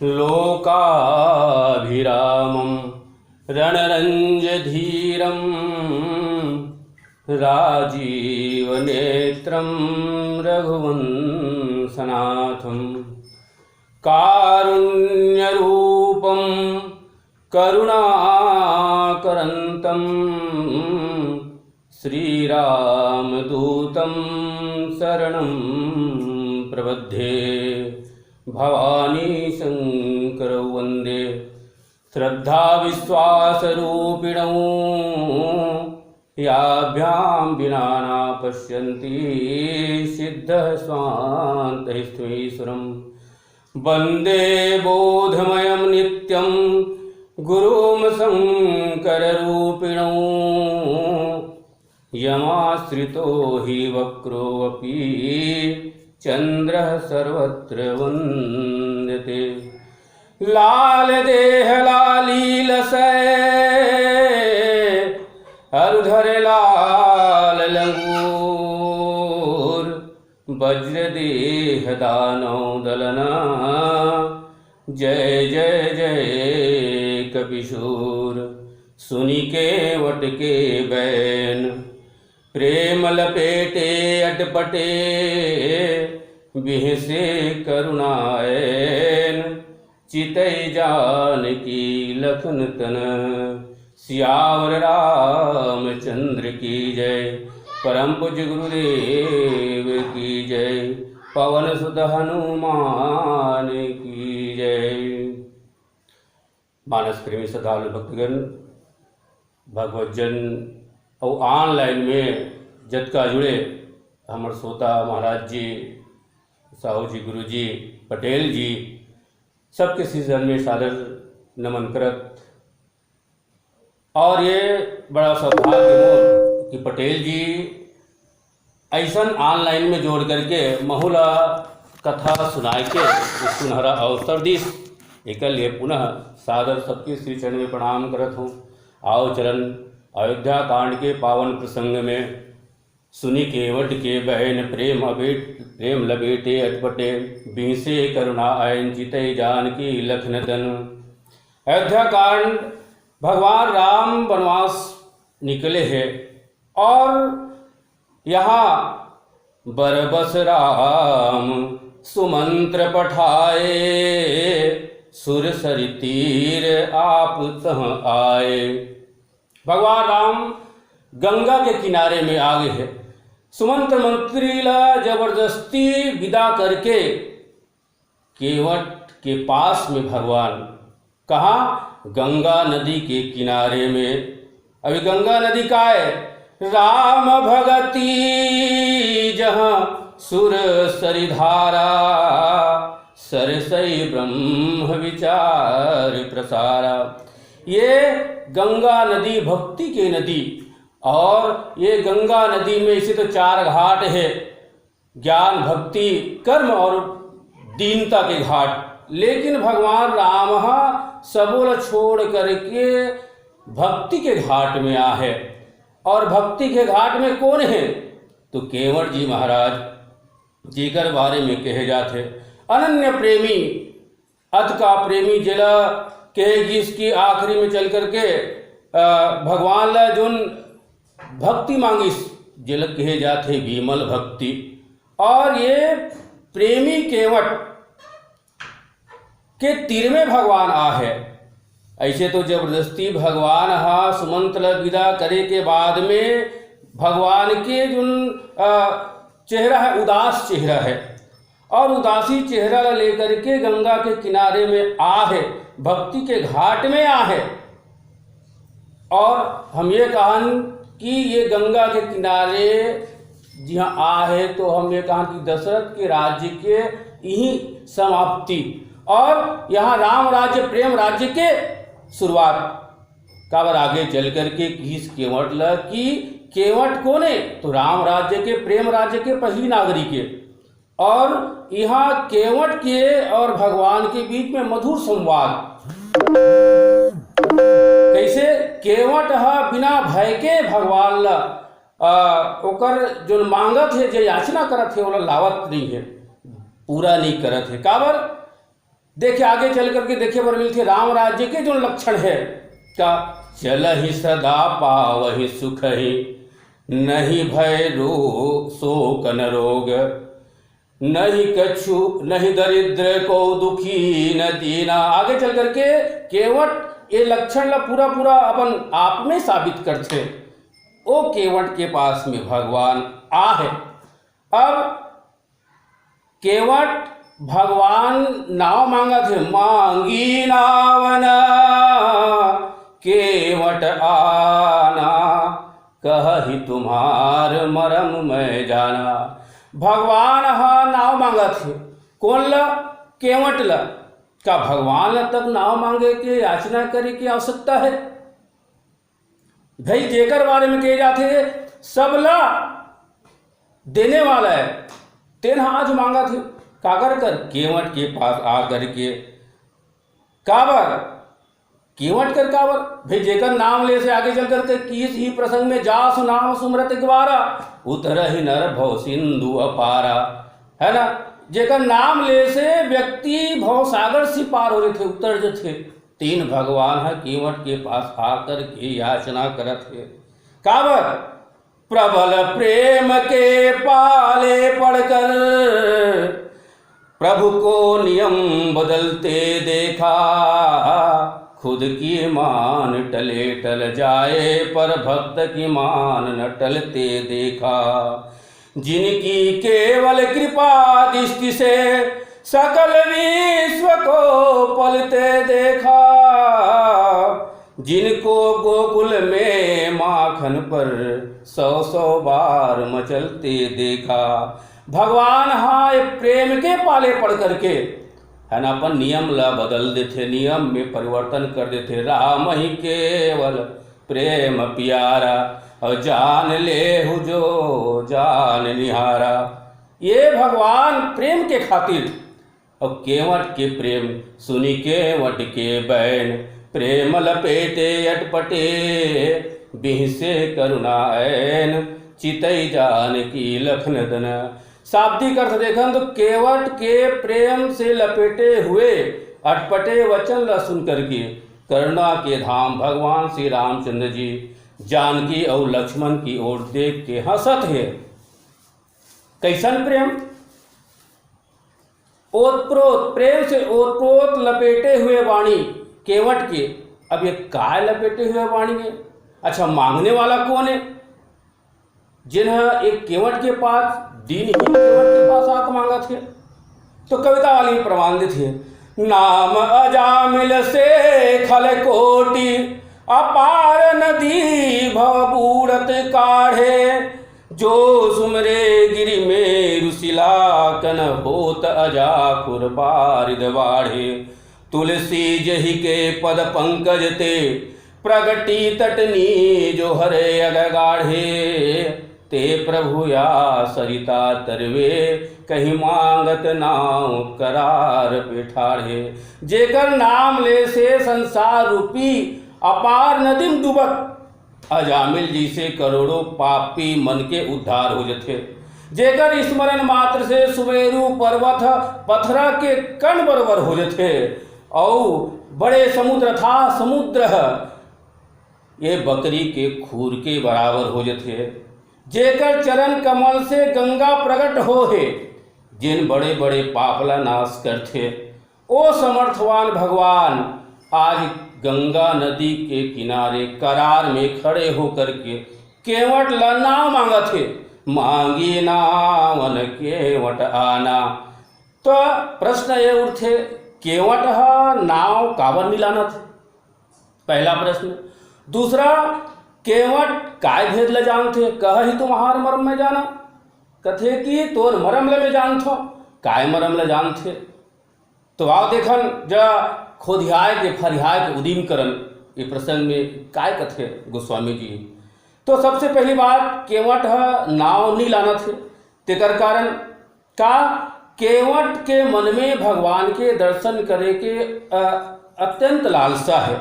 लोकाभिरामं रणरञ्जधीरं राजीवनेत्रं रघुवंशनाथं कारुण्यरूपं करुणाकरन्तं श्रीरामदूतं शरणं प्रपद्ये। भवानी शंकरौ वन्दे श्रद्धाविश्वासरूपिणौ याभ्यां विना न पश्यन्ति सिद्धः स्वान्तैश्वरं। वन्दे बोधमयं नित्यं गुरुं शङ्कररूपिणौ यमाश्रितो हि वक्रोऽपि चन्द्रः सर्वत्र वन्द्यते। लाल देह लालीलसै अरुधर लाल लंगूर वज्र देह दानव दलना जय जय जय कपिशूर। सुनि के वट के बैन प्रेम लपेटे अटपटे बिहसे करुणायन चितै जानकी लखन तन। सियावर रामचंद्र की जय। परम पूज्य गुरुदेव की जय। पवन सुत हनुमान की जय। मानस प्रेमी श्रद्धालु भक्तगण भगवतजन और ऑनलाइन में जतका जुड़े हमर श्रोता महाराज जी, साहू जी, गुरु जी, पटेल जी, सबके सीजन में सादर नमन करत। और ये बड़ा सौभाग्य हो कि पटेल जी ऐसा ऑनलाइन में जोड़ करके महुला कथा सुनाए के सुनहरा अवसर दिस। एक लिए पुनः सादर सबके श्री चरण में प्रणाम करत हूँ। आओ चरण अयोध्या कांड के पावन प्रसंग में सुनि केवट के बहन प्रेम लपेटे अटपटे बिहसे करुणा आयन चितै जानकी लखन तन। अयोध्या कांड भगवान राम वनवास निकले हैं और यहाँ बरबस राम सुमंत्र पठाए सुर सरि तीर आप तह आए। भगवान राम गंगा के किनारे में आ गए हैं। सुमंत्र मंत्री ला जबरदस्ती विदा करके केवट के पास में भगवान कहा गंगा नदी के किनारे में। अभी गंगा नदी का है राम भगती जहाँ सुर सरिधारा सरसई ब्रह्म विचार प्रसारा। ये गंगा नदी भक्ति की नदी और ये गंगा नदी में इसे तो 4 घाट है, ज्ञान भक्ति कर्म और दीनता के घाट। लेकिन भगवान राम सबोल छोड़ करके भक्ति के घाट में आ है। और भक्ति के घाट में कौन है तो केवट जी महाराज जीकर बारे में कहे जाते अनन्य प्रेमी अत का प्रेमी जिला कहेगी इसकी आखिरी में चल करके भगवान ला जोन भक्ति मांगी जिल कहे जाते विमल भक्ति। और ये प्रेमी केवट के तीर में भगवान आ है। ऐसे तो जबरदस्ती भगवान सुमंत्र विदा करे के बाद में भगवान के जो चेहरा है उदास चेहरा है और उदासी चेहरा लेकर के गंगा के किनारे में आ है, भक्ति के घाट में आ है। और हम ये कहा कि ये गंगा के किनारे जहाँ आ है तो हम ये कहा कि दशरथ के राज्य के यही समाप्ति और यहाँ राम राज्य प्रेम राज्य के शुरुआत का बार आगे चल करके इस केवट ला कि केवट कौन है तो राम राज्य के प्रेम राज्य के पहली नागरिक है। और यहाँ केवट के और भगवान के बीच में मधुर संवाद कैसे केवट बिना भय के भगवान ला ओकर जो मांगत है जो याचना करत है वो लावत नहीं है, पूरा नहीं करत है। काबर देखिए आगे चल करके देखिए बर मिलते राम राज्य के जो लक्षण है क्या, चल ही सदा पावहि सुख ही, नहीं भय रोग शोक न रोग, नहीं कछु नहीं दरिद्र को दुखी न दीना। आगे चल करके केवट ये लक्षण ला पूरा पूरा अपन आप में साबित करते। ओ केवट के पास में भगवान आ है। अब केवट भगवान नाव मांगा थे, मांगी नावना केवट आना, कही तुम्हार मरम मैं जाना। भगवान हा नाव मांगा थे, कौन ला? केवट ला। क्या भगवान तक नाव मांगे के याचना करे की आवश्यकता है? भाई जेकर बारे में कहे जाते सब ला देने वाला है, तेन आज मांगा थे कागर कर केवट के पास आकर के। काबर केवट कर काबर भाई जेकर नाम ले से आगे चल करके किस ही प्रसंग में जासु नाम सुमरत ग्वारा, उतर ही नर भव सिंधु अपारा, है ना। जेकर नाम ले से व्यक्ति भव सागर से पार हो रहे थे, उतर जो थे। तीन भगवान है केवट के पास आकर के याचना करत है। काबर प्रबल प्रेम के पाले पड़कर, प्रभु को नियम बदलते देखा, खुद की मान टले टल जाए, पर भक्त की मान न टलते देखा। जिनकी केवल कृपा दृष्टि से, सकल विश्व को पलते देखा, जिनको गोकुल में माखन पर 100 बार मचलते देखा। भगवान हाँ प्रेम के पाले पड़ करके, है ना, अपन नियम ला बदल देते, नियम में परिवर्तन कर देते। राम ही केवल प्रेम प्यारा, और जान ले हु जो जान निहारा। ये भगवान प्रेम के खातिर, और केवट के प्रेम सुनी केवट के बैन, प्रेम लपेटे अटपटे बिहसे करुणायन, चितई जान की लखन दन। शाब्दिक अर्थ देखन तो केवट के प्रेम से लपेटे हुए अटपटे वचन ला सुन करके करुणा के धाम भगवान श्री रामचंद्र जी जानकी और लक्ष्मण की ओर देख के हंसत है। कैसन प्रेम? ओतप्रोत प्रेम से ओतप्रोत लपेटे हुए वाणी केवट के। अब ये काय लपेटे हुए वाणी है? अच्छा, मांगने वाला कौन है? जिन्हें एक केवट के पास दीन ही केवट के पास आकर मांगा थे। तो कविता वाली प्रमाण थे, नाम अजामिल से खल कोटि, अपार नदी भवबूढ़त काढ़े, जो सुमरे गिरि में रुशिला कन होत अजाकुर बारिद बाढ़े। तुलसी जहि के पद पंकज ते, प्रगटी तटनी जो हरे अगगाढ़े, ते प्रभु या सरिता तरवे, कहीं मांगत नाव करार पेठाढ़े। जेकर नाम ले से संसार रूपी अपार नदी में डूबत, अजामिल जी से करोड़ों पापी मन के उद्धार हो जाते। जेकर स्मरण मात्र से सुमेरु पर्वत पथरा के कण बरोबर हो जाते, और बड़े समुद्र था समुद्र ये बकरी के खूर के बराबर हो जाते। जेकर चरण कमल से गंगा प्रकट हो है, जिन बड़े बड़े पापला नाश करते, ओ समर्थवान भगवान आज गंगा नदी के किनारे करार में खड़े होकर के केवट ला नाव मांगा थे। मांगी नावन केवट आना। तो प्रश्न ये उठे, केवट नाव काबर मिलाना थे? पहला प्रश्न। दूसरा, केवट काय भेद ल जान थे? कह ही तुम्हार मरम में जाना, कथे कि तोर मरम ले में जान थो, काय मरम ले जान थे? तो आओ देखन जा खोदिहाय के फरिहाय के उदीम करन ये प्रसंग में काय कथे गोस्वामी जी। तो सबसे पहली बात, केवट नाव नहीं लाना थे। तेकर कारण का केवट के मन में भगवान के दर्शन करे के अत्यंत लालसा है,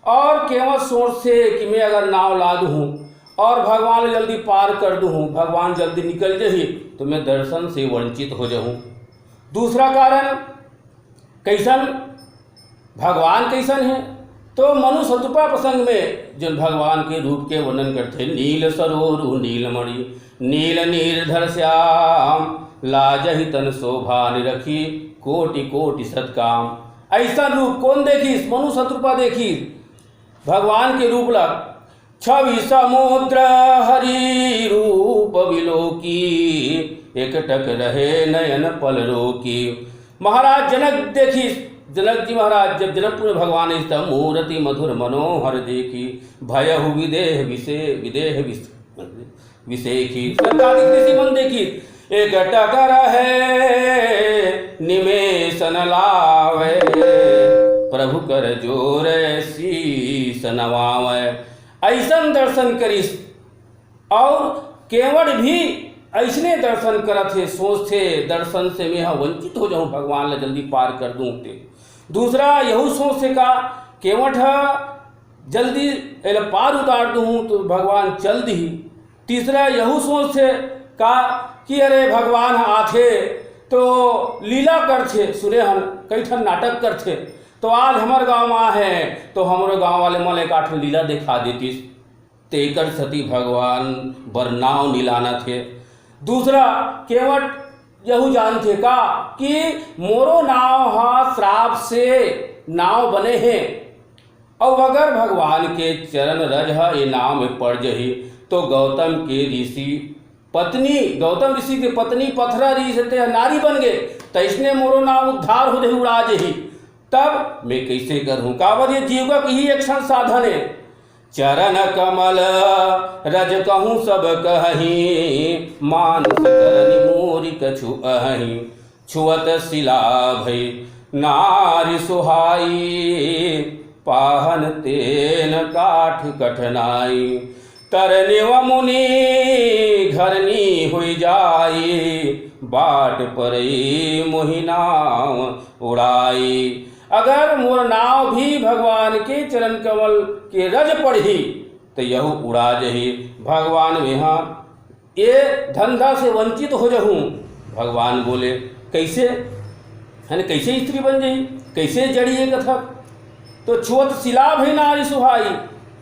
और केवट सोच से कि मैं अगर नाव ला दूँ और भगवान जल्दी पार कर दूँ, भगवान जल्दी निकल जाही तो मैं दर्शन से वंचित हो जाऊँ। दूसरा कारण, कैसन भगवान कैसन है। तो मनु शतरूपा प्रसंग में जो भगवान के रूप के वर्णन करते, नील सरोरु नीलमणि नील निर्धर श्याम, लाजहि तन शोभा निरखी कोटि कोटि सत्काम। ऐसा रूप कौन देखी? मनु शतरूपा देखी भगवान के रूप लग। छवि समुद्र हरि रूप विलोकी, एकटक रहे नयन पल रोकी। महाराज जनक देखी, जनक जी महाराज जब जनकपुर में भगवान स्थित, मूर्ति मधुर मनोहर देखी, भयहु विदेह विषेखी। संतादिक ऋषि मन देखी, एकटक रहे निमेषन लावे, प्रभु कर जोर शीस नवावे। ऐसन दर्शन करिस और केवट भी ऐसने दर्शन करत है, सोचते दर्शन से मैं यहाँ वंचित हो जाऊँ, भगवान ला जल्दी पार कर दूँ। दूसरा यहू सोच से का केवट जल्दी पार उतार दूँ तो भगवान चल दी। तीसरा यहू सोच से का कि अरे भगवान आथे तो लीला करते, सुने हम कई ठन नाटक करते, तो आज हमारे गांव में है तो हमारे गांव वाले मन एक आठ लीला दिखा देती, तेकर सती भगवान बरनाव नीलाना थे। दूसरा केवट यहू जानते का कि मोरो नाव हा श्राप से नाव बने हैं, और अगर भगवान के चरण रज ये नाव में पड़ जही तो गौतम ऋषि के पत्नी पथरा ऋषि से नारी बन गए, तो इसने मोरो नाव उद्धार हो रही उड़ा जही। तब मैं कैसे करूँ? काबर ये जीव का ही एक संसाधन है। चरण कमल रज कहूँ सब कहीं, मानस करनि मोरि कछु अहि, छुअत शिला भई नारी सुहाई, पाहन तेन काठ कठनाई, तरने व मुनि घरनी हुई जाई, बाट परई मोहि नाव उड़ाई। अगर मोर नाव भी भगवान के चरण कमल के रज पढ़ी तो यह उड़ा जही। भगवान में यहाँ ये धंधा से वंचित हो जाऊँ। भगवान बोले कैसे है ना, कैसे स्त्री बन जाई, कैसे जड़ी ये कथक। तो छुअत शिला भी नारी सुहाई,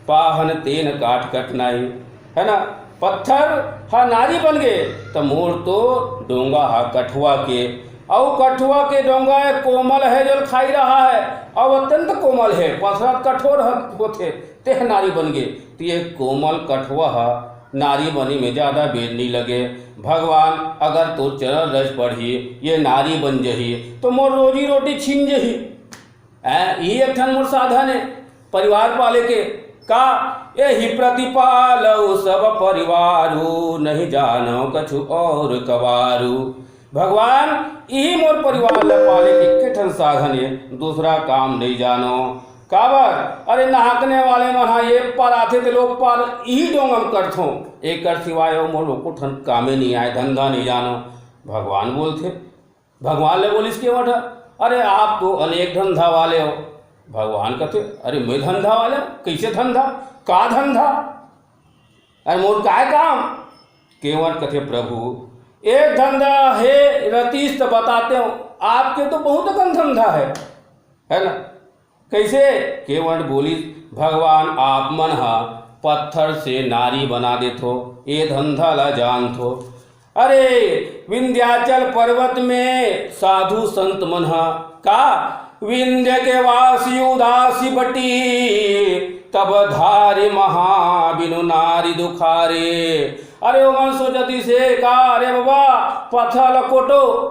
पाहन तेन काट कटनाई, है ना। पत्थर हा नारी बन गए तो मोर तो डोंगा हा कठुआ के, और कठुआ के डोंगा कोमल है जो खाई रहा है, और अत्यंत कोमल है, पथरा कठोर होते तेह नारी बन गए। तो ये कोमल कठुआ नारी बनी में ज़्यादा बेर नहीं लगे। भगवान अगर तो चरण रज पढ़ी ये नारी बन जही तो मोर रोजी रोटी छीन जही। ये एक ठन मोर साधन है परिवार पाले के का, यही प्रतिपालो सब परिवारू, नहीं जानो कछु और कवारू। भगवान यही मोर परिवार पाले के ठन साधन है, दूसरा काम नहीं जानो। काबर अरे नहाकने वाले मना ये पर आते थे लोग पर यही डोंगम करथो, एक कर सिवाय मोर को ठन कामे नहीं आए, धंधा नहीं जानो। भगवान बोलते, भगवान ले बोलिस के वठ अरे आप तो अनेक धंधा वाले हो। भगवान कहते अरे मैं धंधा वाले, कैसे धंधा, का धंधा, अरे मोर काय काम। केवट कहते प्रभु एक धंधा है रतीश तो बताते हो, आपके तो बहुत कम धंधा है ना। कैसे? केवट बोली भगवान आप मन हा पत्थर से नारी बना देथो, ये धंधा ला जानथो। अरे विंध्याचल पर्वत में साधु संत मन हा का, विंध्य के वासी उदासी बटी, तब धारे महा बिनु नारी दुखारे। अरे वो मन सोचती से का, अरे बाबा पत्थर लकोटो।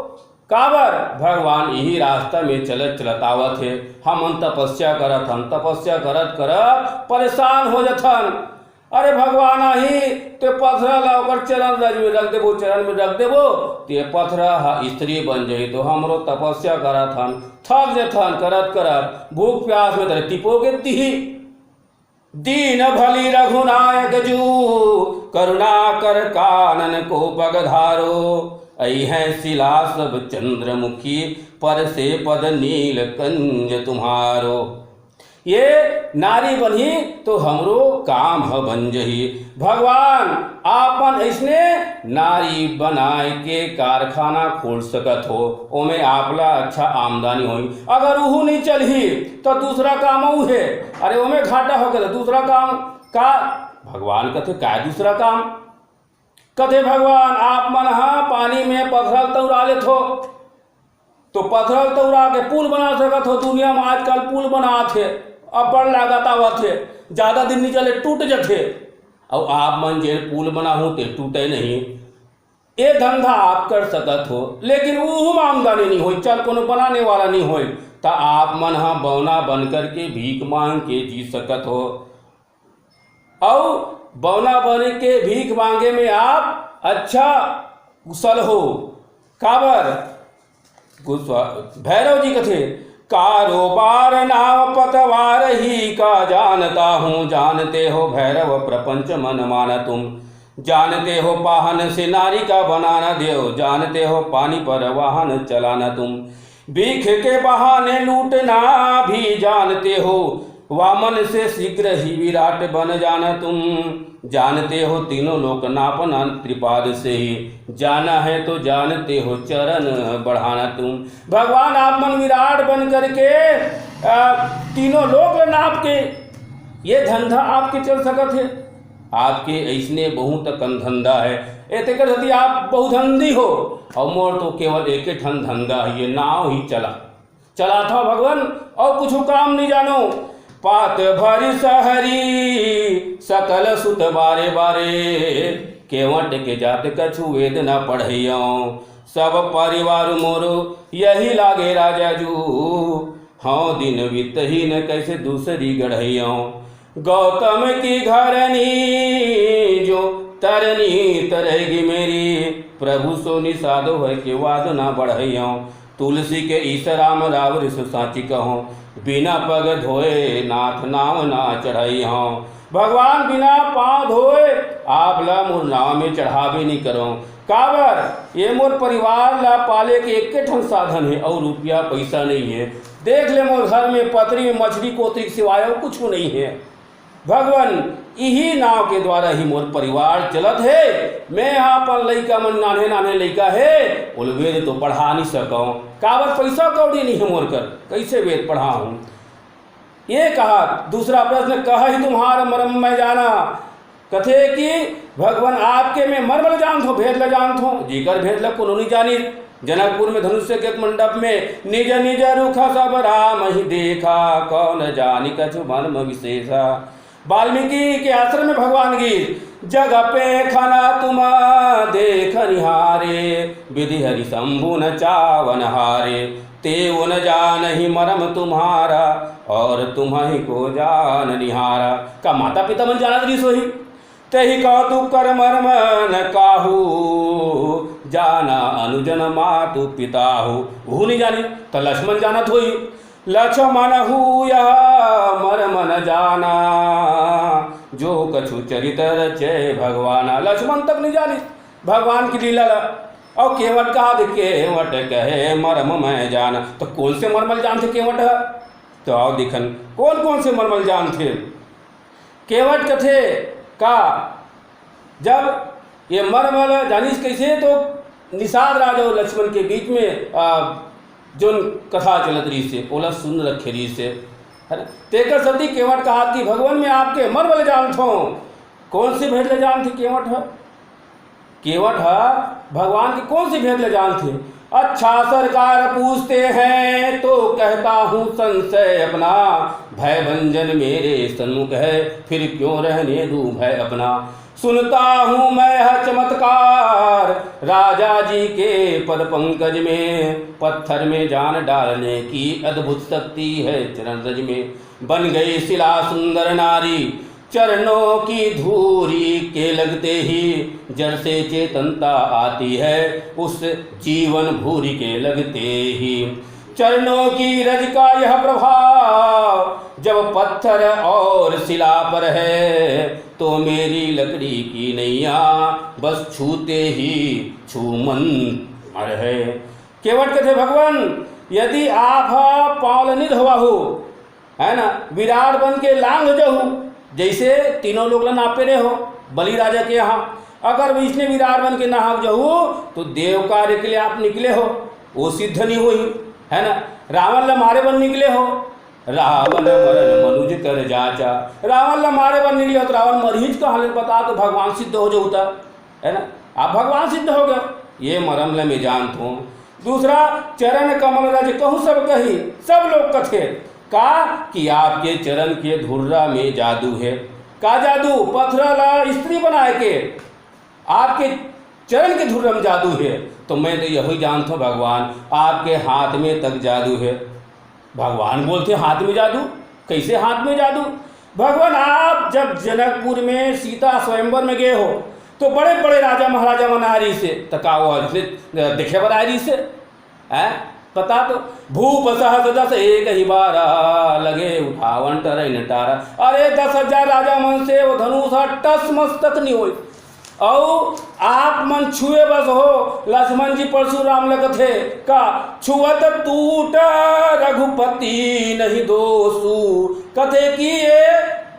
काबर भगवान यही रास्ता में चलत चलत आवत है, हम तपस्या करत हन, तपस्या करत करत परेशान हो जथन। अरे भगवान ही तो पथरा लाकर चरण रज में रख देबो, चरण में रख देबो ते पथरा स्त्री बन जाई। तो हमरो तपस्या करत हन, थक जथन करत करत, भूख प्यास में तरह टिपोगे तिही। दीन भली रघुनायक जू, करुणा कर कानन को पगधारो। ऐ है शिला सब चंद्रमुखी, पर से पद नील कंज तुम्हारो। ये नारी बनी तो हमरो काम ह बन जही। भगवान आपन ऐसने नारी बनाए के कारखाना खोल सकत हो, ओमे आपला अच्छा आमदनी होई। अगर उहू नहीं चलही तो दूसरा काम ऊ है, अरे ओमे घाटा हो गया दूसरा काम का। भगवान कथे का दूसरा काम कथे भगवान आप मन हा पानी में पथरल तौरा लेत हो तो पथरल तौरा के पुल बना सकत हो। दुनिया में आजकल पुल बनात है, अब बड़ लागत आवत है, ज्यादा दिन नहीं चले टूट जाते। और आप मन जे पुल बना हो ते टूटे नहीं, ये धंधा आप कर सकत हो, लेकिन वो आमदनी नहीं हो, चल कोनो बनाने वाला नहीं हो, तो आप मन हा बौना बन करके भीख मांग के जी सकत हो। और बौना बन के भीख मांगे में आप अच्छा कुशल हो। काबर भैरव जी कथे कारोबार नाम पतवार ही का जानता हूँ, जानते हो भैरव प्रपंच मन माना तुम। जानते हो पाहन से नारी का बनाना देव, जानते हो पानी पर वाहन चलाना तुम। भीख के बहाने लूटना भी जानते हो, वामन से शीघ्र ही विराट बन जाना तुम। जानते हो तीनों लोक नापना त्रिपाद से ही, जाना है तो जानते हो चरण बढ़ाना तुम। भगवान आप मन विराट बन करके तीनों लोक नाप के ये धंधा आपके चल सकत है। आपके ऐसने बहुत कन धंधा है, एते यदि आप बहुधंधी हो, और मोर तो केवल एक ठन धंधा है, ये नाव ही चला था भगवान, और कुछ काम नहीं जानो। पात भरी सहरी सकल सुत बारे बारे, केवट के जात कछु वेद न पढ़ियो। सब परिवार मोरो यही लागे राजा जू, हाँ दिन वित्तहीन कैसे दूसरी गढ़ियो। गौतम की घरनी जो तरनी तरहेगी मेरी, प्रभु सो निषादो है के वाद ना बढ़ियो। तुलसी के ईसराम राव ऋषु साची कहो, बिना पग धोए नाथ नाम ना चढ़ाई हों। भगवान बिना पाँव धोए आप ला मोर नाव में चढ़ावे नहीं करो। काबर ये मोर परिवार ला पाले के एक ठन साधन है, और रुपया पैसा नहीं है। देख ले मोर घर में पतरी में मछली कोतरी सिवाय और कुछ नहीं है। भगवान यही नाव के द्वारा ही मोर परिवार चलत है। मैं यहाँ पर लड़का मन नाने नाने लड़का है, बोल वेद तो पढ़ा नहीं सको, काबर पैसा कौड़ी नहीं है मोर कर, कैसे वेद पढ़ाऊँ। ये कहा। दूसरा प्रश्न कहा ही तुम्हारा मर्म मैं जाना, कथे कि भगवान आपके में मर्म जानत हो भेद ल जानत हो, जीकर भेद ल कोनो नहीं जानी। जनकपुर में धनुष्य के मंडप में निज निज रुखा सब राम ही देखा, कौन जानी कछु मर्म विशेषा। वाल्मीकि के आश्रम में भगवान गीत जग पे खना तुम देख निहारे, विधि हरि शंभु न चावन हारे। तेव न जान ही मरम तुम्हारा, और तुम्हि को जान निहारा। का माता पिता मन जानत रही सोही, तेहि कौतुक कर मर्म न काहू, जाना अनुजन मातु पिता हो। वो नहीं जानी तो लक्ष्मण जानत होई, लक्ष्मण हुया मर्म न जाना, जो कछु चरित रचे भगवाना। लक्ष्मण तक नहीं जानी भगवान की लीला। और केवट कहा केवट कहे मर्म मैं जाना, तो कौन से मर्मल जान थे केवट? तो आओ दिखन कौन कौन से मर्मल जान थे। केवट कथे का जब ये मर्मल जानिस कैसे, तो निषाद राजा और लक्ष्मण के बीच में जो कथा चलत रही से ओला सुन रखे रही से, है ना। तेकर सती केवट कहा कि भगवान में आपके मर्मल जान थो, कौन सी भेद ले जान थे केवट है। केवट है भगवान की कौन सी भेद ले जान थे। अच्छा सरकार पूछते हैं तो कहता हूँ संशय अपना, भय भंजन मेरे सन्मुख है, फिर क्यों रहने दूं भय अपना। सुनता हूँ मैं है चमत्कार राजा जी के पद पंकज में, पत्थर में जान डालने की अद्भुत शक्ति है चरण रज में। बन गई शिला सुंदर नारी, चरणों की धूरी के लगते ही जड़ से चेतनता आती है, उस जीवन भूरी के लगते ही। चरणों की रज का यह प्रभाव जब पत्थर और शिला पर है, तो मेरी लकड़ी की नैया बस छूते ही छूमन है। केवट कहते भगवान यदि आप पावल नहीं धोवा हो, है ना, विराट बन के लांग जहू, जैसे तीनों लोग ला नापे रहे हो बलि राजा के यहाँ। अगर इसने विराट बन के नाहक जहू तो देव कार्य के लिए आप निकले हो, वो सिद्ध नहीं हुई, है ना। रावण ला मारे बन निकले हो, रावण मरन मनुज कर जाचा, रावण ला मारे बन निकले हो तो रावण मरीज का हालत बता तो भगवान सिद्ध हो जाता, है ना, आप भगवान सिद्ध हो गए, ये मरम ला मैं जानता हूँ। दूसरा, चरण कमल रज कहूँ सब कही, सब लोग कथे का कि आपके चरण के धुर्रा में जादू है। का जादू? पत्थर ला स्त्री बनाए के आपके चरण के धुर्रा में जादू है। तो मैं तो यही जानता हूँ भगवान, आपके हाथ में तक जादू है। भगवान बोलते हाथ में जादू? कैसे हाथ में जादू? भगवान, आप जब जनकपुर में सीता स्वयंवर में गए हो तो बड़े बड़े राजा महाराजा मनारी से तकाओ देखे बनारी से है पता तो भूप सहस दस एक ही बारा लगे उठावन टरई नटारा। अरे 10,000 राजा मन से वो धनुष टस मस्तक नहीं हो, और आप मन छुए बस हो। लक्ष्मण जी परशुराम लगत है का छुअत टूट रघुपति नहीं दोषु, कथे कि ये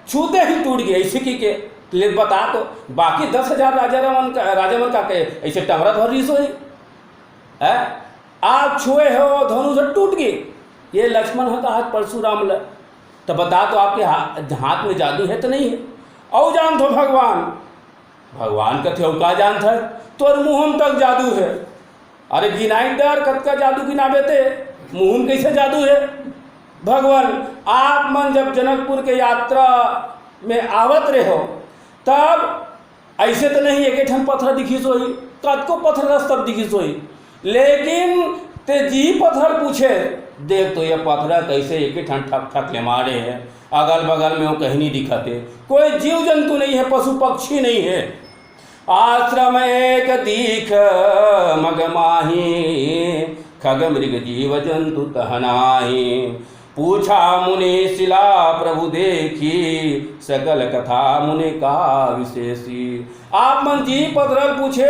छूते ही टूट गए इसी के ले बता तो। बाकी 10,000 राजा मन का के ऐसे टमरा धर रही सोई है, आप छुए हो धनुष टूट गए, ये लक्ष्मण का हाथ परशुराम ल, तो बता तो आपके हाथ में जादू है तो नहीं है? और जान तो भगवान कथे हो का जान था तोर मुँह तक जादू है। अरे गिनाई डर कत का जादू गिनाबे थे, मुँह कैसे जादू है? भगवान, आप मन जब जनकपुर के यात्रा में आवत रहे हो तब ऐसे तो नहीं एक ठन पत्थर दिखी सोई, कद को पत्थर रस्तर दिखी सोई, लेकिन ते जी पत्थर पूछे देख तो ये पत्थर कैसे एक ठन ठक ठक ले मारे हैं, अगल बगल में वो कहीं नहीं दिखाते, कोई जीव जंतु नहीं है, पशु पक्षी नहीं है। आश्रम एक दीख मग माही, खग मृग जीव जंतु तहनाही, पूछा मुनि शिला प्रभु देखी, सकल कथा मुनि का विशेषी। आप मन जी पत्थर पूछे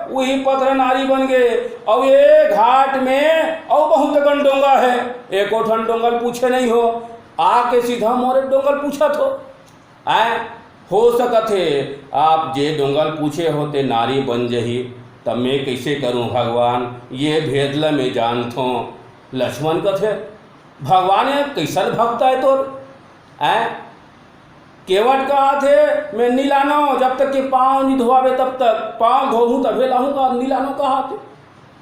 वही पत्थर नारी बन गए, और ये घाट में और बहुत गण डोंगा है, एक ठन डोंगल पूछे नहीं हो, आके सीधा मोरे डोंगल पूछा तो आए हो सकत है आप जे डोंगल पूछे होते नारी बन जही, तब मैं कैसे करूं भगवान, ये भेदला में जानता हूँ। लक्ष्मण कथे भगवान है कैसन भक्त है तोर, केवट कहा थे मैं नीलानो जब तक के पाँव नहीं धोआवे तब तक, पाँव धोहूँ तभी लाहूँ का नीलानो कहा थे।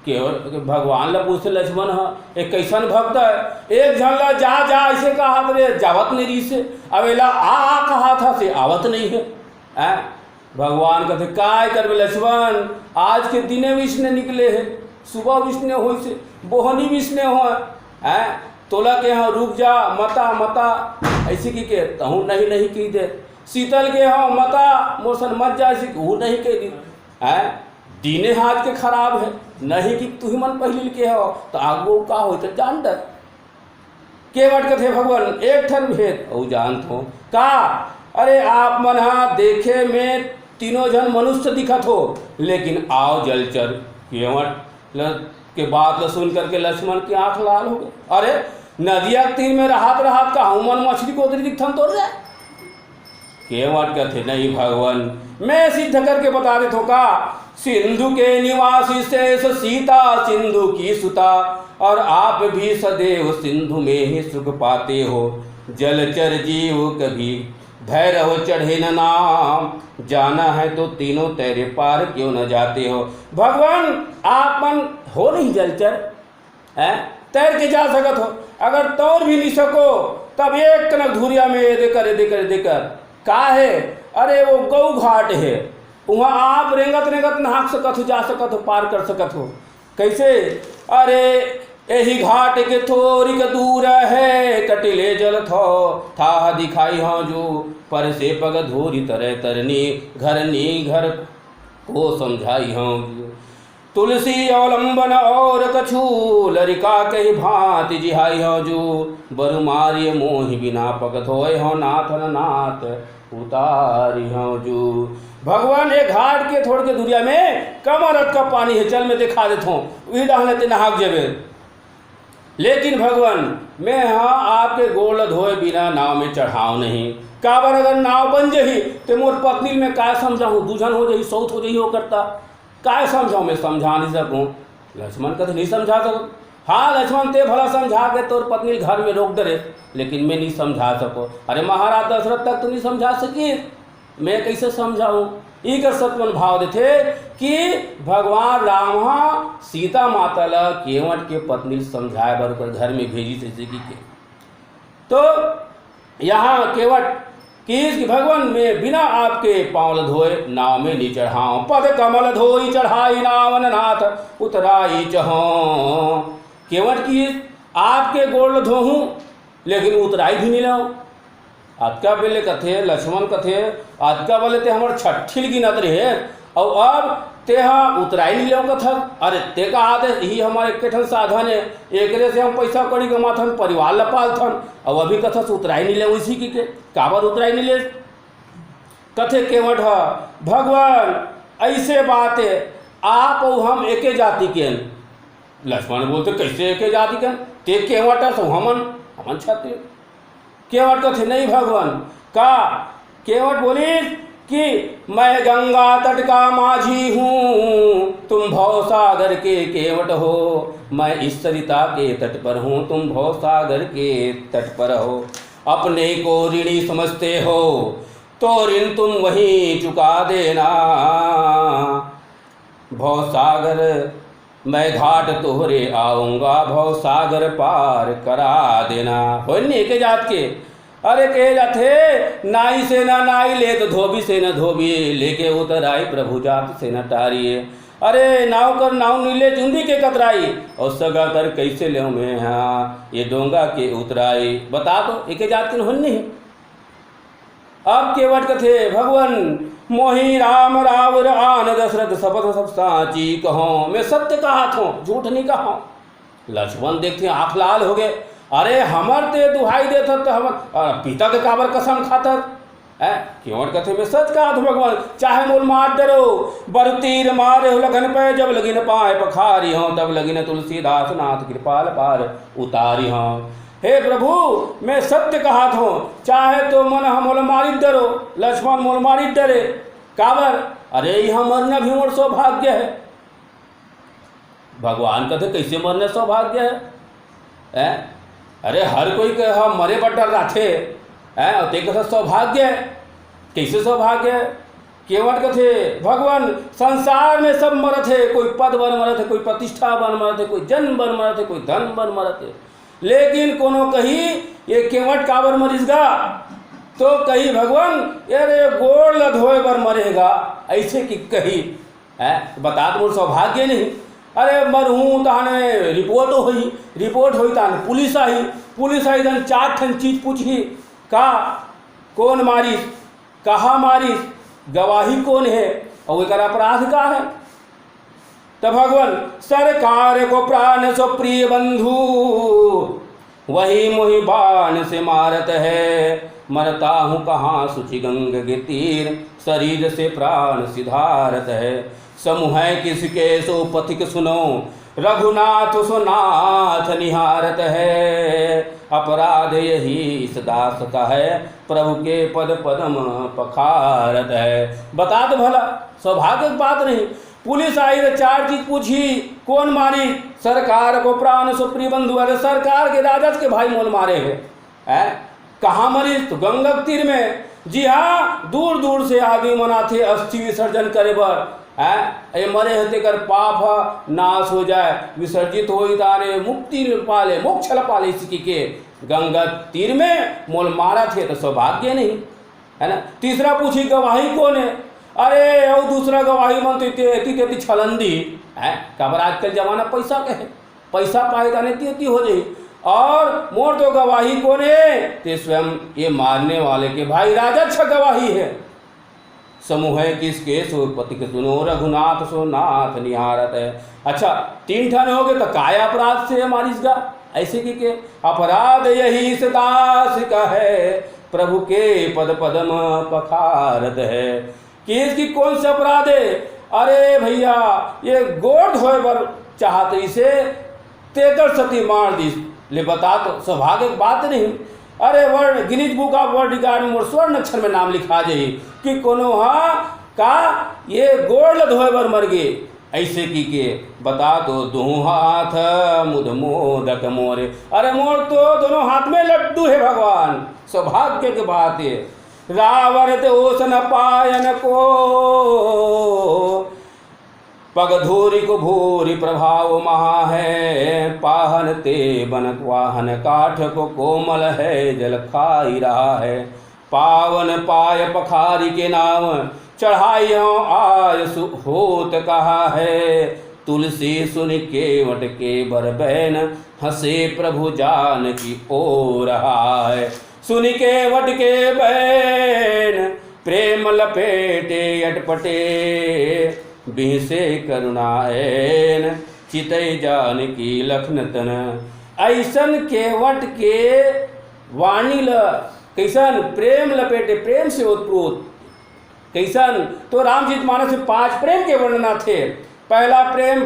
केवट भगवान ला पूछते लक्ष्मण हाँ एक कैसन भक्त है, एक झल्ला जा जा ऐसे कहा रे जावत नहीं रही से, अवेला आ कहा था से आवत नहीं है। भगवान कहते काय करबे लक्ष्मण, आज के दिने विष्णु निकले है, सुबह विष्णु हो से बोहनी विष्णु हो है, तोला के यहाँ रुक जा मता मता ऐसी की के तहूँ नहीं की दे, शीतल के यहाँ मता मोसन मत जा ऐसी हूँ नहीं कह दी है, दीने हाथ के खराब है नहीं कि तू ही मन पहले के हो तो आगो का हो तो जान डर। केवट कथे भगवान एक ठन भेद और जानत हो का, अरे आप मन हाँ देखे में तीनों जन मनुष्य दिखत हो, लेकिन आओ जलचर। केवट के बात सुन करके लक्ष्मण की आंख लाल हो गई, अरे नदिया तीर में राहत का मन मछली को उधर दिखथन तोड़ जाए। केवट कहते नहीं भगवान मैं सिद्ध करके बता देता हूँ का, सिंधु के निवासी शेष सीता सिंधु की सुता, और आप भी सदैव सिंधु में ही सुख पाते हो, जलचर जीव कभी भैरव चढ़े न नाम, जाना है तो तीनों तेरे पार क्यों न जाते हो। भगवान आप मन हो नहीं जलचर है, तैर के जा सकत हो, अगर तौर भी नहीं सको तब एक कनक धुरिया में देकर का है, अरे वो गौ घाट है वहाँ आप रेंगत नहाक सकत हो, जा सकत हो, पार कर सकत हो। कैसे? अरे यही घाट के थोड़ी के दूर है, कटिले जल थो था दिखाई हाँ जो, पर से पग धोरी तरह तरनी घर को समझाई हाँ जो, तुलसी अवलंबन और कछु लरिका कही भांति जिहाई हो जो, बरु मारिय मोहि बिना पग धोए हो नाथन नाथ उतारी हो जो। भगवान एक घाट के थोड़ के दूरिया में कमरत का पानी है, चल मैं दिखा देता हूँ, वही डालते नहाक जेबे। लेकिन भगवान मैं हाँ आपके गोड़ धोए बिना नाव में चढ़ाओ नहीं। काबर अगर नाव बन जही तो मोर पत्नी में काय समझाऊँ, दूझन हो जही, सौत हो जही हो करता, काय समझाऊँ, मैं समझा नहीं सकूँ। लक्ष्मण कहते नहीं समझा सको। हाँ लक्ष्मण ते भला समझा के तोर पत्नी घर में रोक दे, लेकिन मैं नहीं समझा सको। अरे महाराज दशरथ तक तो नहीं समझा सकी, मैं कैसे समझाऊँ। ई कर सत्वन भाव देते कि भगवान राम सीता माता ला केवट के पत्नी समझाए बर घर में भेजी थे के। तो यहाँ केवट कि भगवान में बिना आपके पाँव धोए नाव में नहीं चढ़ाऊँ। पद कमल धोई चढ़ाई नावन नाथ उतराई चहों। केवट की आपके गोड़ धोहूँ लेकिन उतराई भी नहीं लाऊँ। अतका बेले कथे लक्ष्मण कथे अतका बोले ते हमारे छठिल गिनत रहे और अब ते हाँ उतराई नहीं लो कथक। अरे ते का आदेश ही हमारे केठन साधन है, एक से हम पैसा कड़ी कमाथन, परिवार ला पालथन, और अभी कथा से उतराई नहीं ले उसी की के काबर उतराई नहीं ले। कथे केवट भगवान ऐसे बात है आप और हम एके जाति के। लक्ष्मण बोलते कैसे एके जाति के, ते केवट सो हमन छते। केवट कथे नहीं भगवान का। केवट बोली कि मैं गंगा तट का माझी हूँ, तुम भवसागर के केवट हो। मैं इस सरिता के तट पर हूँ, तुम भवसागर के तट पर हो। अपने को ऋणी समझते हो तो ऋण तुम वहीं चुका देना। भवसागर मैं घाट तोहरे आऊँगा, भवसागर पार करा देना। हो नहीं के जात के। अरे कहे जाते नाई से ना नाई ले तो धोबी से न धोबी, लेके उतर आई प्रभु जात से न टारिए। अरे नाव कर नाव नीले चुंदी के कतराई, और सगा कर कैसे ले मैं हाँ ये डोंगा के उतराई। बता दो एक जात के नहीं। अब केवट कथे भगवान मोहि राम रावर आन दशरथ शपथ सब साची कहो। मैं सत्य कहा था झूठ नहीं कहा। लक्ष्मण देखते आँख लाल हो गए। अरे हमर ते दुहाई देता तो हमर पिता के काबर कसम खाता है। केवट कथे में सच कहा था भगवान, चाहे मोल मार डरो बर तीर मारे हो लगन पे, जब लगिन पाए पखारी हों, तब लगिन तुलसीदास नाथ कृपाल पार उतारी हों। हे प्रभु मैं सत्य कहा था, चाहे तो मन हम मोल मारी डरो। लक्ष्मण मोल मारी डरे काबर, अरे यहाँ मरना भी मोर सौभाग्य है। भगवान कहते कैसे मरने सौभाग्य है? अरे हर कोई के हाँ मरे पर डर रखे हैं, और ते कथा सौभाग्य है। कैसे सौभाग्य है? केवट कथे भगवान संसार में सब मरत है, कोई पद बन मरत है, कोई प्रतिष्ठा बन मरत है, कोई जन्म बन मरत है, कोई धन बन मरत है। लेकिन कोनो कही ये केवट काबर मरीजगा, तो कही भगवान अरे गोड़ ल धोए बर मरेगा, ऐसे की कही है। बता तो मोर सौभाग्य नहीं। अरे मरहूँ ताने रिपोर्ट हुई ताने पुलिस आई तन चार ठन चीज पूछी का कौन मारिस, कहाँ मारिस, गवाही कौन है और एक अपराध का है। तब भगवान सरकार को प्राण सो प्रिय बंधु, वही मोहि बाण से मारत है। मरता हूँ कहाँ सुचि गंग के तीर, शरीर से प्राण सिधारत है। समूह किसके सो पथिक सुनो, रघुनाथ सो नाथ निहारत है। अपराध यही इस दास का है, प्रभु के पद पदम पखारत है। बता दो भला सौभाग्य की बात नहीं। पुलिस आई तो चार चीज पूछी, कौन मारी, सरकार को प्राण सो प्रिय बंधु। अरे सरकार के राजा के भाई मोल मारे है। कहाँ मरी, तो गंगा तीर में। जी हाँ, दूर दूर से आदमी मना थे अस्थि विसर्जन करे बर है। मरे हते कर पाप नाश हो जाए, विसर्जित हो तारे मुक्ति पाले मोक्ष पाले। इसकी के गंगा तीर में मोल मारा थे तो सौभाग्य नहीं है ना। तीसरा पूछी गवाही कौन है। अरे और दूसरा गवाही मन तो छलंदी है। काबर आजकल जमाना पैसा के है, पैसा पाए ताने ती हो जाए। और मोर तो गवाही कौन है, ते स्वयं ये मारने वाले के भाई राजा गवाही है। समूह किसके सुरपति के सुनो, रघुनाथ सो नाथ निहारत है। अच्छा तीन ठन हो गए तो काय अपराध से मारिसगा, ऐसे की के अपराध यही इस दास का है, प्रभु के पद पदम पखारत है। कि इसकी कौन सा अपराध है। अरे भैया ये गोड़ धोए बर चाहते इसे तेकर सती मार दी, ले बता तो सौभाग्य की बात नहीं। अरे word Guinness book of world record में मोर स्वर्ण अक्षर में नाम लिखा जाई कि कोनो हाँ का ये गोड़ धोए बर मर गे ऐसे की के बता दो दोनों हाथ मुद मोदक मोरे। अरे मोर तो दोनों हाथ में लड्डू है भगवान, सौभाग्य की बात है। रावण ते ओसन पायन को पग धूरी को भूरी प्रभाव महा है। पाहन ते बनक वाहन काठ को कोमल है जल खाई रहा है। पावन पाय पखारी के नाम चढ़ाइयों आय होत कहा है। तुलसी सुन केवट के बर बैन हंसे प्रभु जान की ओ रहा है। सुन केवट के बैन प्रेम लपेटे अटपटे बिहसे करुणाएन चितई जान की लखन तन। ऐसन केवट के वाणी ल कैसन प्रेम लपेटे प्रेम से ओतप्रोत कैसन। तो रामचरित मानस में 5 प्रेम के वर्णना थे। पहला प्रेम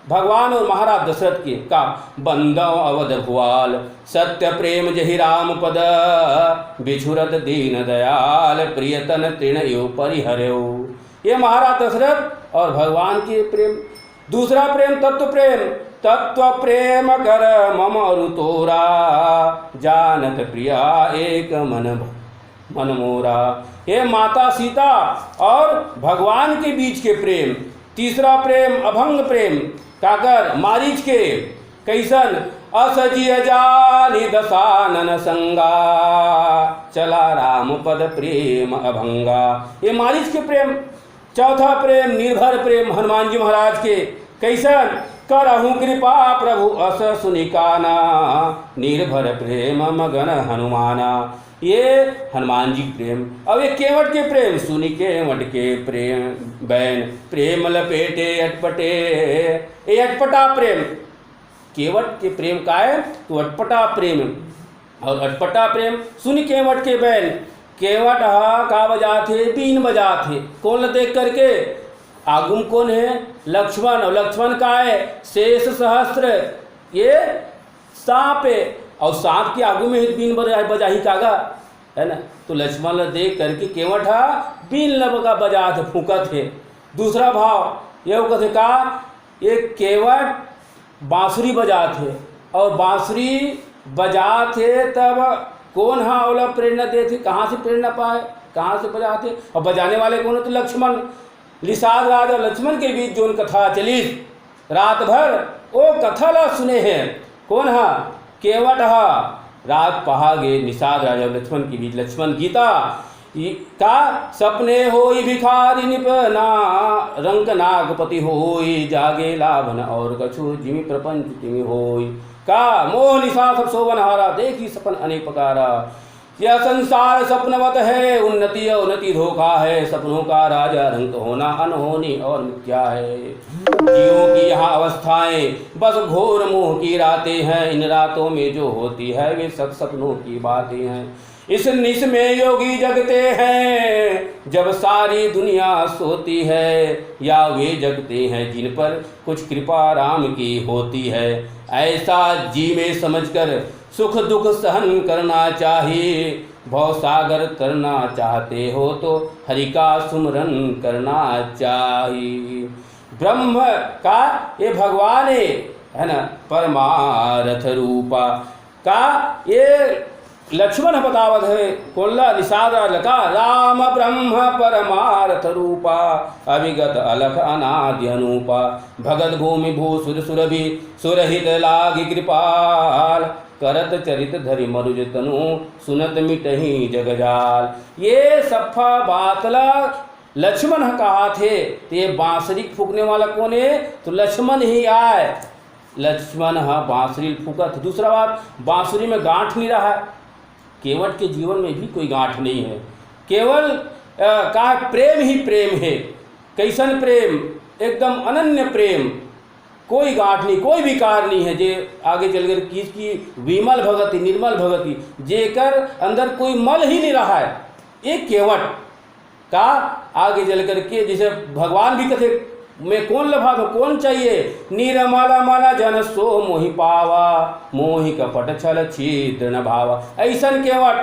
भगवान और महाराज दशरथ के का बंदव अवध भुआल सत्य प्रेम जहि राम पद बिछुरत दीन दयाल प्रियतन तृण यो परिहर्यो। ये महाराज दशरथ और भगवान के प्रेम। दूसरा प्रेम तत्व प्रेम कर मम अरु तोरा जानत प्रिया एक मन मोरा। ये माता सीता और भगवान के बीच के प्रेम। तीसरा प्रेम अभंग प्रेम काकर मारीच के कैसन असजिय जानी दसानन संगा चला राम पद प्रेम अभंगा। ये मारीच के प्रेम। चौथा प्रेम निर्भर प्रेम हनुमान जी महाराज के कैसन करहु कृपा प्रभु अस सुनिकाना निर्भर प्रेम मगन हनुमाना। ये हनुमान जी प्रेम। अब ये केवट के प्रेम सुनी केवट के प्रेम बैन प्रेम लपेटे अटपटे। ये अटपटा प्रेम केवट के प्रेम का है तो अटपटा प्रेम। और अटपटा प्रेम सुनी केवट के बैन केवट का बजाते बीन बजाते कौन देख करके आगुम कौन है लक्ष्मण। और लक्ष्मण का है शेष सहस्त्र ये सांप है और सांप के आगू में ही बीन बजाही कागा है ना। तो लक्ष्मण देख करके केवट बीन लबका बजाते फूकत है। दूसरा भाव ये कहते का ये केवट बांसुरी बजाते और बांसुरी बजाते तब कौन ओला प्रेरणा देते कहाँ से प्रेरणा पाए कहाँ से बजाते। और बजाने वाले कौन है तो लक्ष्मण। निषाद राज और लक्ष्मण के बीच जो कथा चली रात भर वो कथा ला सुने हैं कौन केवट रात पहागे निषाद राज और लक्ष्मण के बीच लक्ष्मण गीता का सपने होई भिखारी निपना रंग नागपति होई जागे लाभन और कछु जिमि प्रपंच तिमि होई का मोह निशा सब सोवन हारा देखी सपन अनेक पकारा। यह संसार सपनवत है उन्नति अवनति धोखा है सपनों का राजा रंग होना अनहोनी और मिथ्या है। जीवों की यहाँ अवस्थाएं बस घोर मोह की रातें हैं इन रातों में जो होती है वे सब सपनों की बातें हैं। इस निश में योगी जगते हैं जब सारी दुनिया सोती है या वे जगते हैं जिन पर कुछ कृपा राम की होती है। ऐसा जी में समझकर सुख दुख सहन करना चाहिए। भव सागर तरना चाहते हो तो हरि का सुमरन करना चाहिए। ब्रह्म का ये भगवान है ना परमारथ रूपा का ये लक्ष्मण बतावत है कोल्ला निषाद लका राम ब्रह्म परमारथ रूपा अभिगत अलख अनादि अनुपा भगत भूमि भू सुर सुरभि सुरहित लागी कृपाल करत चरित धरि मरुज तनु सुनत मिटहि जगजाल। ये सफा बातला लक्ष्मण कहा थे ये बांसुरी फूकने वाला कौन है तो लक्ष्मण ही आए। लक्ष्मण बांसुरी फूका था। दूसरा बात बांसुरी में गांठ नहीं रहा। केवट के जीवन में भी कोई गांठ नहीं है केवल का प्रेम ही प्रेम है। कैसन प्रेम एकदम अनन्य प्रेम कोई गांठ नहीं कोई विकार नहीं है। जे आगे चलकर किसकी विमल भगति निर्मल भगति जेकर अंदर कोई मल ही नहीं रहा है। एक केवट का आगे चल कर के जैसे भगवान भी कहते में कौन लभा दो, कौन चाहिए। निर्मल मन जन सो मोहि पावा, मोहि कपट छल छिद्र न भावा। ऐसन केवट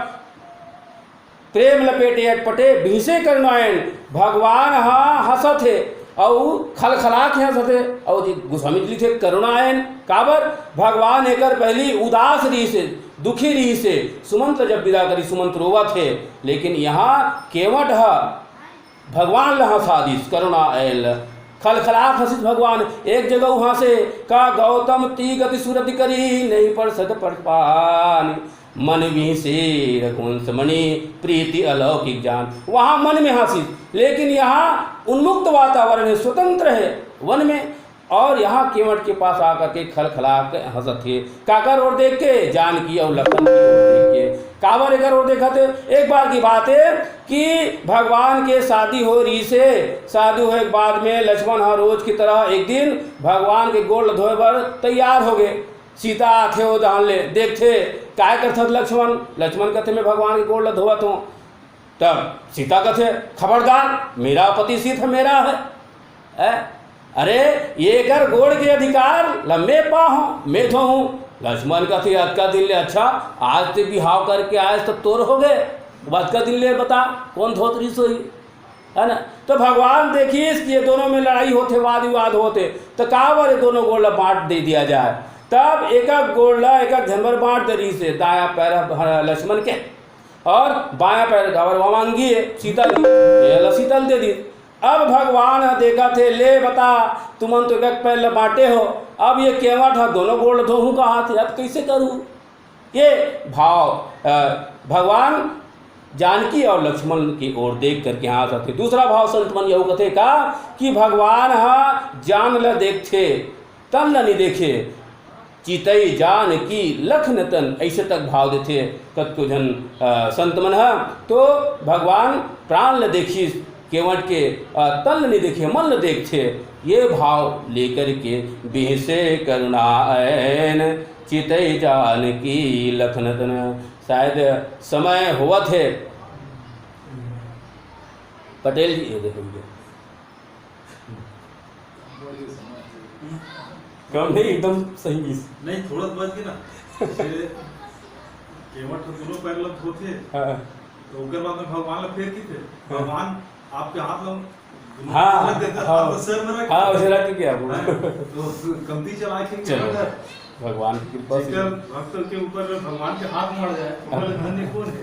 प्रेम लपेटे अटपटे भीसे करनायन भगवान हंसत है और खलखला के हंसत है और गुस्सामित थे करुणायन काबर भगवान एकर पहली उदास रही से दुखी रही से सुमंत जब विदा करी सुमंत रोवत है, लेकिन यहाँ केवट भगवान लहा सादिश करुणा ऐल खलखला हंसित भगवान। एक जगह वहाँ से का गौतम ती गति सूरति करी नहीं पर सद पर पान मन भी से रघुवंश मणि प्रीति अलौकिक जान। वहाँ मन में हंसित, लेकिन यहाँ उन्मुक्त वातावरण है, स्वतंत्र है वन में, और यहाँ केवट के पास आकर के खलखला के हंसत थे। काकर और देख के जानकी और लखन की ओर देख के कावर एकर और देखा थे। एक बार की बात है कि भगवान के शादी हो रही से, शादी होने के बाद में लक्ष्मण हर रोज की तरह एक दिन भगवान के गोड़ धोए पर तैयार हो गए। सीता आथे हो धान ले देखते काय करथत लक्ष्मण कहते मैं भगवान के गोड़ धोवत हूँ। तब सीता कहते खबरदार मेरा पति सीत मेरा है। अरे ये कर गोड़ के अधिकार लम्बे पाहूँ मैं धोऊँ। लक्ष्मण कहते अतका दिन ले अच्छा आज ते बिहाव करके आज तो तोर हो गए, बात का दिन ले बता कौन धोत रही सोई है ना। तो भगवान देखिए ये दोनों में लड़ाई होते वाद विवाद होते तो कावर ये दोनों गोड़ बांट दे दिया जाए। तब एक गोड़ला एक झनबर बांट दे रही से, दाया पैर लक्ष्मण के और बाया पैर गावर वांगी है सीतल दे दी। अब भगवान देखा थे ले बता तुमन तो एक पैर बांटे हो, अब ये केवट है दोनों गोड़ धोहूँ का हाथ है, अब कैसे करूँ। ये भाव भगवान जानकी और लक्ष्मण की ओर देख करके यहाँ आते। दूसरा भाव संत मन यहू कथे का कि भगवान जान ल देखते तन ल नहीं देखे, चितई जान की लखन तन, ऐसे तक भाव देते कतको जन संत मन है। तो भगवान प्राण ल देखी केवट के तन नहीं देखे मन ल देखते, ये भाव लेकर के बिहसे करुणायन चितई जान की लखन तन। शायद समय हुआ थे पटेल जी, ये देखो कम नहीं एकदम सही नहीं थोड़ा बच गया ना केवट तो दोनों पैर लग होते तो उनके बाद में भगवान लोग फेर की थे भगवान आपके हाथ में हाँ वैसे रख क्या तो कमती चला के भगवान की कृपा से भक्त के ऊपर भगवान के हाथ मर जाए धन्य कौन है।